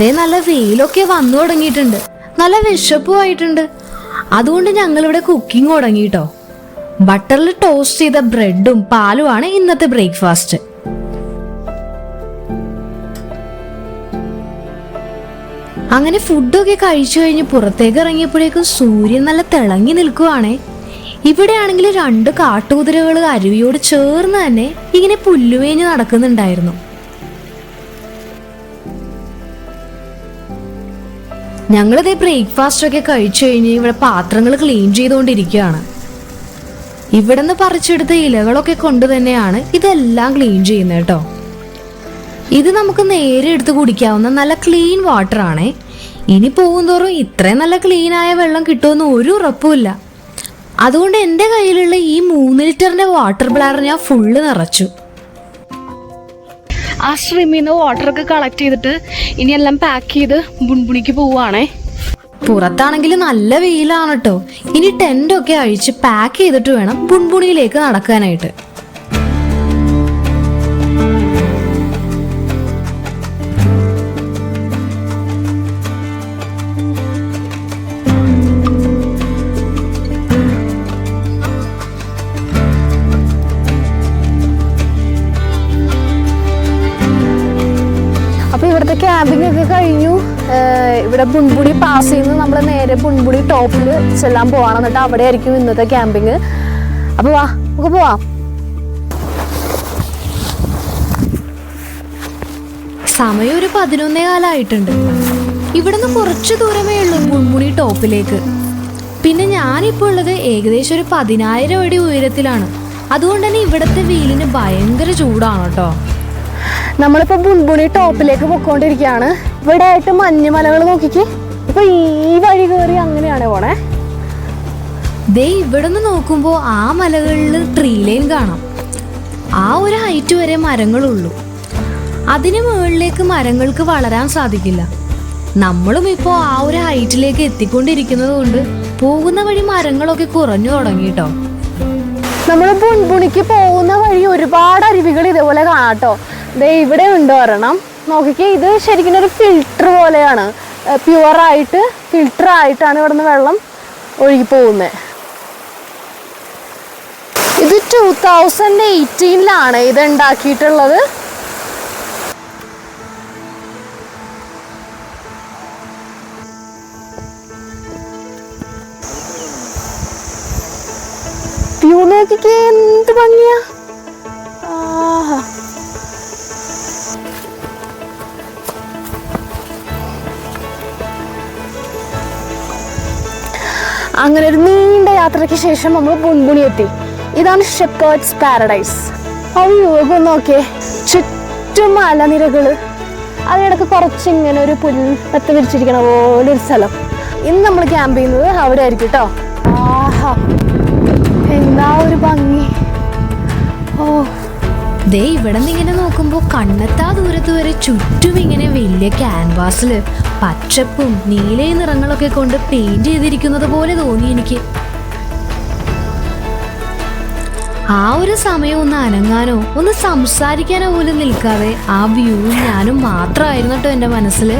ദേ നല്ല വെയിലൊക്കെ വന്നു തുടങ്ങിയിട്ടുണ്ട്, നല്ല വിശപ്പുമായിട്ടുണ്ട്. അതുകൊണ്ട് ഞങ്ങളിവിടെ കുക്കിംഗ് തുടങ്ങിട്ടോ. ബട്ടറിൽ ടോസ്റ്റ് ചെയ്ത ബ്രെഡും പാലുമാണ് ഇന്നത്തെ ബ്രേക്ക്ഫാസ്റ്റ്. അങ്ങനെ ഫുഡൊക്കെ കഴിച്ചു കഴിഞ്ഞ് പുറത്തേക്ക് ഇറങ്ങിയപ്പോഴേക്കും സൂര്യൻ നല്ല തിളങ്ങി നിൽക്കുവാണേ. ഇവിടെയാണെങ്കിൽ 2 കാട്ടുകുതിരകൾ അരുവിയോട് ചേർന്ന് തന്നെ ഇങ്ങനെ പുല്ലുവേഞ്ഞ് നടക്കുന്നുണ്ടായിരുന്നു. ഞങ്ങളിതേ ബ്രേക്ക്ഫാസ്റ്റ് ഒക്കെ കഴിച്ചു കഴിഞ്ഞ് ഇവിടെ പാത്രങ്ങൾ ക്ലീൻ ചെയ്തുകൊണ്ടിരിക്കുകയാണ്. ഇവിടെ നിന്ന് പറിച്ചെടുത്ത ഇലകളൊക്കെ കൊണ്ട് തന്നെയാണ് ഇതെല്ലാം ക്ലീൻ ചെയ്യുന്നത് കേട്ടോ. ഇത് നമുക്ക് നേരെ എടുത്ത് കുടിക്കാവുന്ന നല്ല ക്ലീൻ വാട്ടർ ആണേ. ഇനി പോകുന്തോറും ഇത്രയും നല്ല ക്ലീനായ വെള്ളം കിട്ടുമെന്ന് ഒരു ഉറപ്പുമില്ല. അതുകൊണ്ട് എൻ്റെ കയ്യിലുള്ള ഈ 3 ലിറ്ററിന്റെ വാട്ടർ ബ്ലാഡർ ഞാൻ ഫുള്ള് നിറച്ചു. ആ സ്ട്രീമിൽ നിന്ന് വാട്ടറൊക്കെ കളക്ട് ചെയ്തിട്ട് ഇനി എല്ലാം പാക്ക് ചെയ്ത് ബുൺബുണിക്ക് പോവുകയാണേ. പുറത്താണെങ്കിൽ നല്ല വെയിലാണ് കേട്ടോ. ഇനി ടെൻ്റൊക്കെ അഴിച്ച് പാക്ക് ചെയ്തിട്ട് വേണം ബുൺബുണിയിലേക്ക് നടക്കാനായിട്ട്. അപ്പോൾ ഇവിടുത്തെ ക്യാമ്പിംഗ് ഒക്കെ കഴിഞ്ഞു. ഇവിടെ ബുൺബുണി പാസ് ചെയ്യുന്ന നമ്മൾ നേരെ ബുൺബുണി ടോപ്പിൽ ചെല്ലാൻ പോവാണ്. എന്നിട്ട് അവിടെ ആയിരിക്കും ഇന്നത്തെ ക്യാമ്പിങ്. അപ്പോൾ വാ, നമുക്ക് പോവാം. സമയം ഒരു 11:15 ഇവിടുന്ന് കുറച്ച് ദൂരമേ ഉള്ളൂ ബുൺബുണി ടോപ്പിലേക്ക്. പിന്നെ ഞാനിപ്പോൾ ഉള്ളത് ഏകദേശം ഒരു 10,000 അടി ഉയരത്തിലാണ്. അതുകൊണ്ട് തന്നെ ഇവിടുത്തെ വെയിലിന് ഭയങ്കര ചൂടാണ് കേട്ടോ. നമ്മളിപ്പോൾ ബുൺബുണി ടോപ്പിലേക്ക് പൊക്കോണ്ടിരിക്കുകയാണ്. ഇവിടെ ആയിട്ട് മഞ്ഞുമലകൾ നോക്കിക്ക്. ഇപ്പൊ ഈ വഴി കയറി അങ്ങനെയാണ് പോണേ. ദേ ഇവിടെ നിന്ന് നോക്കുമ്പോൾ ആ മലകളിൽ ട്രീ ലൈൻ കാണാം. ആ ഒരു ഹൈറ്റ് വരെ മരങ്ങളുള്ളൂ. അതിന് മുകളിലേക്ക് മരങ്ങൾക്ക് വളരാൻ സാധിക്കില്ല. നമ്മളും ഇപ്പോൾ ആ ഒരു ഹൈറ്റിലേക്ക് എത്തിക്കൊണ്ടിരിക്കുന്നത് കൊണ്ട് പോകുന്ന വഴി മരങ്ങളൊക്കെ കുറഞ്ഞു തുടങ്ങിട്ടോ. നമ്മൾ ബുൺബുണിക്ക് പോകുന്ന വഴി ഒരുപാട് അരുവികൾ ഇതേപോലെ കാണാട്ടോ. ദേ ഇവിടെ ഉണ്ട് ഒരെണ്ണം നോക്കിക്കേ. ഇത് ശരിക്കും ഒരു ഫിൽട്ടർ പോലെയാണ്. പ്യുവറായിട്ട് ഫിൽട്ടർ ആയിട്ടാണ് ഇവിടുന്ന് വെള്ളം ഒഴുകി പോകുന്നത്. ഇത് 2018 ഇത് ഉണ്ടാക്കിയിട്ടുള്ളത്. വ്യൂ നോക്കിക്കേ, എന്ത് ഭംഗിയാ. അങ്ങനെ ഒരു നീണ്ട യാത്രയ്ക്ക് ശേഷം നമ്മൾ ബുൺബുണി എത്തി. ഇതാണ് ഷെപ്പേർഡ്സ് പാരഡൈസ്. അയ്യോ നോക്കിയേ, ചുറ്റും മലനിരകള്, അതിനിടക്ക് കുറച്ചിങ്ങനെ ഒരു പുൽപ്പത്ത് വിരിച്ചിരിക്കണ പോലെ ഒരു സ്ഥലം. ഇന്ന് നമ്മൾ ക്യാമ്പ് ചെയ്യുന്നത് അവിടെ ആയിരിക്കും കേട്ടോ. ആഹാ, എന്താ ഒരു ഭംഗി. ഓ ദേ ഇവിടെ നിന്ന് ഇങ്ങനെ നോക്കുമ്പോൾ കണ്ണെത്താ ദൂരത്ത് വരെ ചുറ്റും ഇങ്ങനെ വലിയ ക്യാൻവാസില് പച്ചപ്പും നീലയും നിറങ്ങളൊക്കെ കൊണ്ട് പെയിന്റ് ചെയ്തിരിക്കുന്നത് പോലെ തോന്നി എനിക്ക്. ആ ഒരു സമയം ഒന്ന് അനങ്ങാനോ ഒന്ന് സംസാരിക്കാനോ പോലും നിൽക്കാതെ ആ വ്യൂ ഞാനും മാത്രമായിരുന്നു കേട്ടോ എൻ്റെ മനസ്സിൽ.